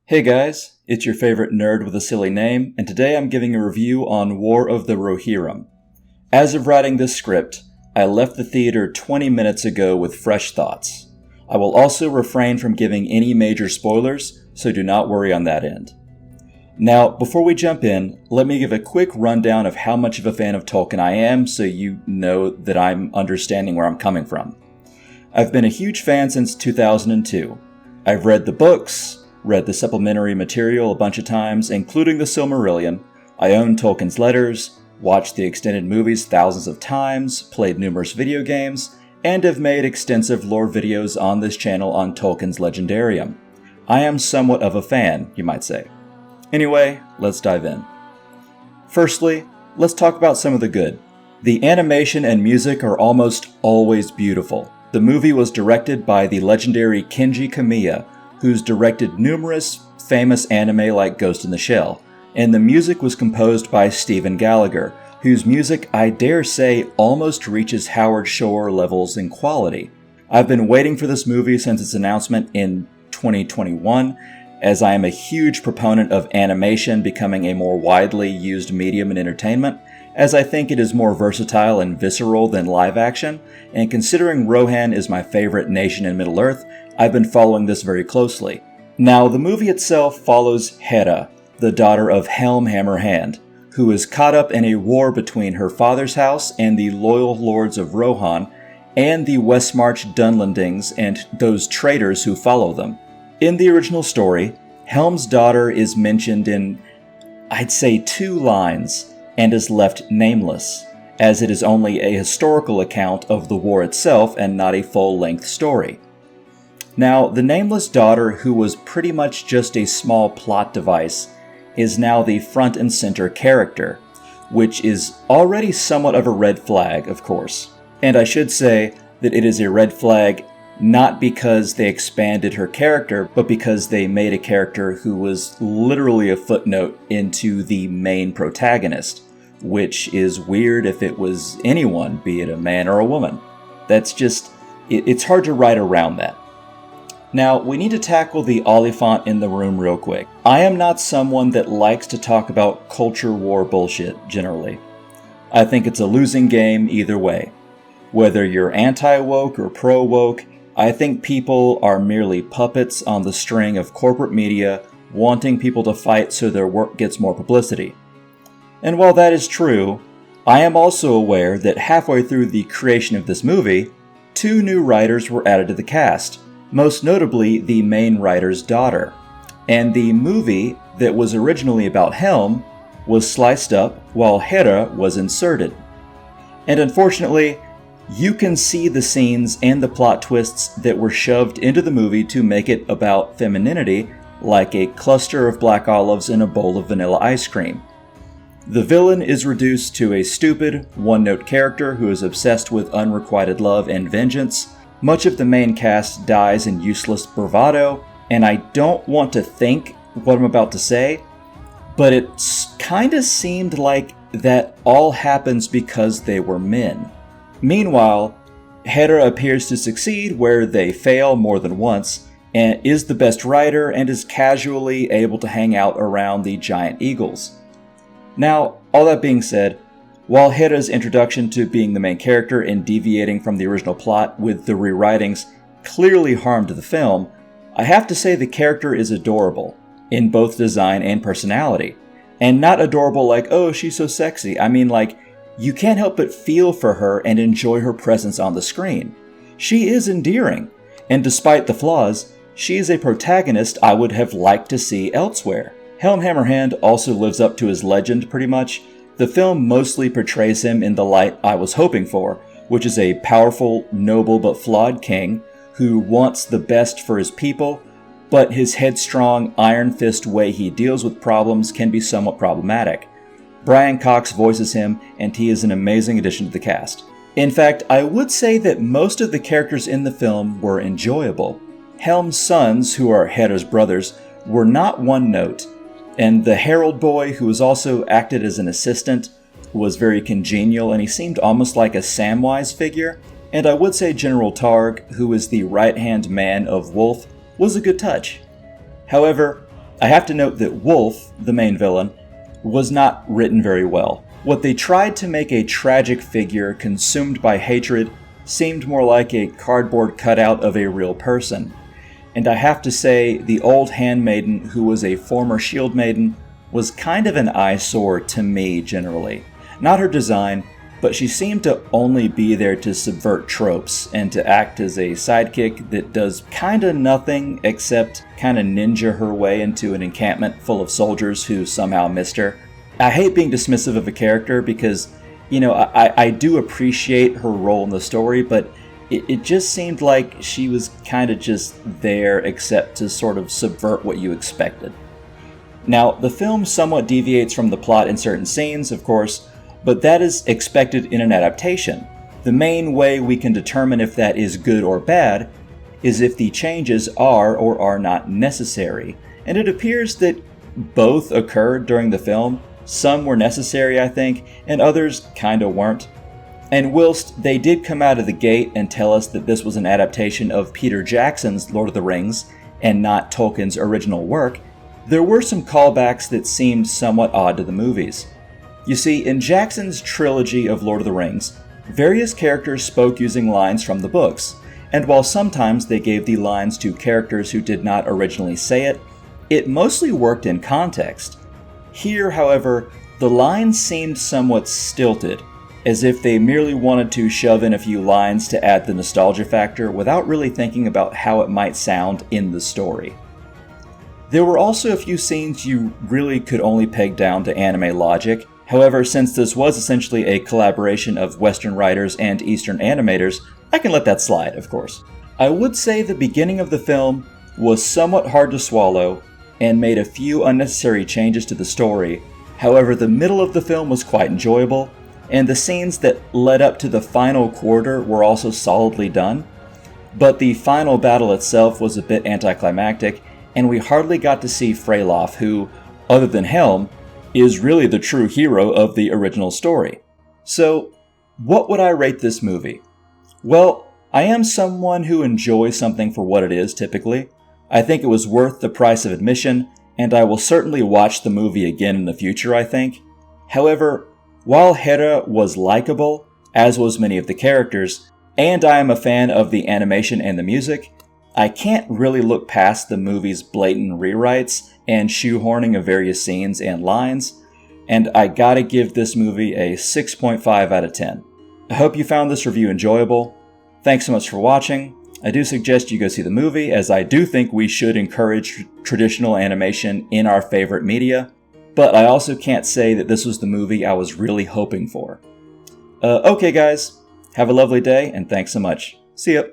Hey guys, it's your favorite nerd with a silly name, and today I'm giving a review on War of the Rohirrim. As of writing this script, I left the theater 20 minutes ago with fresh thoughts. I will also refrain from giving any major spoilers, so do not worry on that end. Now, before we jump in, let me give a quick rundown of how much of a fan of Tolkien I am so you know that I'm understanding where I'm coming from. I've been a huge fan since 2002. I've read the books, read the supplementary material a bunch of times, including the Silmarillion. I own Tolkien's letters, watched the extended movies thousands of times, played numerous video games, and have made extensive lore videos on this channel on Tolkien's Legendarium. I am somewhat of a fan, you might say. Anyway, let's dive in. Firstly, let's talk about some of the good. The animation and music are almost always beautiful. The movie was directed by the legendary Kenji Kamiya, who's directed numerous famous anime like Ghost in the Shell, and the music was composed by Stephen Gallagher, whose music I dare say almost reaches Howard Shore levels in quality. I've been waiting for this movie since its announcement in 2021, as I am a huge proponent of animation becoming a more widely used medium in entertainment, as I think it is more versatile and visceral than live action, and considering Rohan is my favorite nation in Middle-earth, I've been following this very closely. Now, the movie itself follows Hedda, the daughter of Helm Hammerhand, who is caught up in a war between her father's house and the loyal lords of Rohan, and the Westmarch Dunlendings and those traitors who follow them. In the original story, Helm's daughter is mentioned in, I'd say, 2 lines, and is left nameless, as it is only a historical account of the war itself and not a full-length story. Now, the nameless daughter, who was pretty much just a small plot device, is now the front and center character, which is already somewhat of a red flag, of course. And I should say that it is a red flag not because they expanded her character, but because they made a character who was literally a footnote into the main protagonist, which is weird if it was anyone, be it a man or a woman. That's just, it's hard to write around that. Now, we need to tackle the Oliphant in the room real quick. I am not someone that likes to talk about culture war bullshit, generally. I think it's a losing game either way. Whether you're anti-woke or pro-woke, I think people are merely puppets on the string of corporate media wanting people to fight so their work gets more publicity. And while that is true, I am also aware that halfway through the creation of this movie, 2 new writers were added to the cast. Most notably the main writer's daughter. And the movie that was originally about Helm was sliced up while Hera was inserted. And unfortunately, you can see the scenes and the plot twists that were shoved into the movie to make it about femininity, like a cluster of black olives in a bowl of vanilla ice cream. The villain is reduced to a stupid, one-note character who is obsessed with unrequited love and vengeance. Much of the main cast dies in useless bravado, and I don't want to think what I'm about to say, but it kinda seemed like that all happens because they were men. Meanwhile, Hera appears to succeed where they fail more than once, and is the best rider and is casually able to hang out around the giant eagles. Now, all that being said, while Hera's introduction to being the main character and deviating from the original plot with the rewritings clearly harmed the film, I have to say the character is adorable, in both design and personality. And not adorable like, oh, she's so sexy. I mean, like, you can't help but feel for her and enjoy her presence on the screen. She is endearing, and despite the flaws, she is a protagonist I would have liked to see elsewhere. Helm Hammerhand also lives up to his legend pretty much. The film mostly portrays him in the light I was hoping for, which is a powerful, noble but flawed king who wants the best for his people, but his headstrong, iron fist way he deals with problems can be somewhat problematic. Brian Cox voices him, and he is an amazing addition to the cast. In fact, I would say that most of the characters in the film were enjoyable. Helm's sons, who are Hera's brothers, were not one note, and the Herald boy, who was also acted as an assistant, was very congenial, and he seemed almost like a Samwise figure. And I would say General Targ, who is the right-hand man of Wolf, was a good touch. However, I have to note that Wolf, the main villain, was not written very well. What they tried to make a tragic figure consumed by hatred seemed more like a cardboard cutout of a real person. And I have to say, the old handmaiden, who was a former shield maiden, was kind of an eyesore to me generally. Not her design, but she seemed to only be there to subvert tropes and to act as a sidekick that does kinda nothing except kinda ninja her way into an encampment full of soldiers who somehow missed her. I hate being dismissive of a character because, I do appreciate her role in the story, but it just seemed like she was kinda just there except to sort of subvert what you expected. Now, the film somewhat deviates from the plot in certain scenes, of course, but that is expected in an adaptation. The main way we can determine if that is good or bad is if the changes are or are not necessary, and it appears that both occurred during the film. Some were necessary, I think, and others kinda weren't. And whilst they did come out of the gate and tell us that this was an adaptation of Peter Jackson's Lord of the Rings and not Tolkien's original work, there were some callbacks that seemed somewhat odd to the movies. You see, in Jackson's trilogy of Lord of the Rings, various characters spoke using lines from the books, and while sometimes they gave the lines to characters who did not originally say it, it mostly worked in context. Here, however, the lines seemed somewhat stilted, as if they merely wanted to shove in a few lines to add the nostalgia factor without really thinking about how it might sound in the story. There were also a few scenes you really could only peg down to anime logic. However, since this was essentially a collaboration of Western writers and Eastern animators, I can let that slide, of course. I would say the beginning of the film was somewhat hard to swallow and made a few unnecessary changes to the story. However, the middle of the film was quite enjoyable, and the scenes that led up to the final quarter were also solidly done. But the final battle itself was a bit anticlimactic, and we hardly got to see Freylof, who, other than Helm, is really the true hero of the original story. So, what would I rate this movie? Well, I am someone who enjoys something for what it is, typically. I think it was worth the price of admission, and I will certainly watch the movie again in the future, I think. However, while Hera was likable, as was many of the characters, and I am a fan of the animation and the music, I can't really look past the movie's blatant rewrites and shoehorning of various scenes and lines, and I gotta give this movie a 6.5 out of 10. I hope you found this review enjoyable. Thanks so much for watching. I do suggest you go see the movie, as I do think we should encourage traditional animation in our favorite media, but I also can't say that this was the movie I was really hoping for. Okay guys, have a lovely day, and thanks so much. See ya!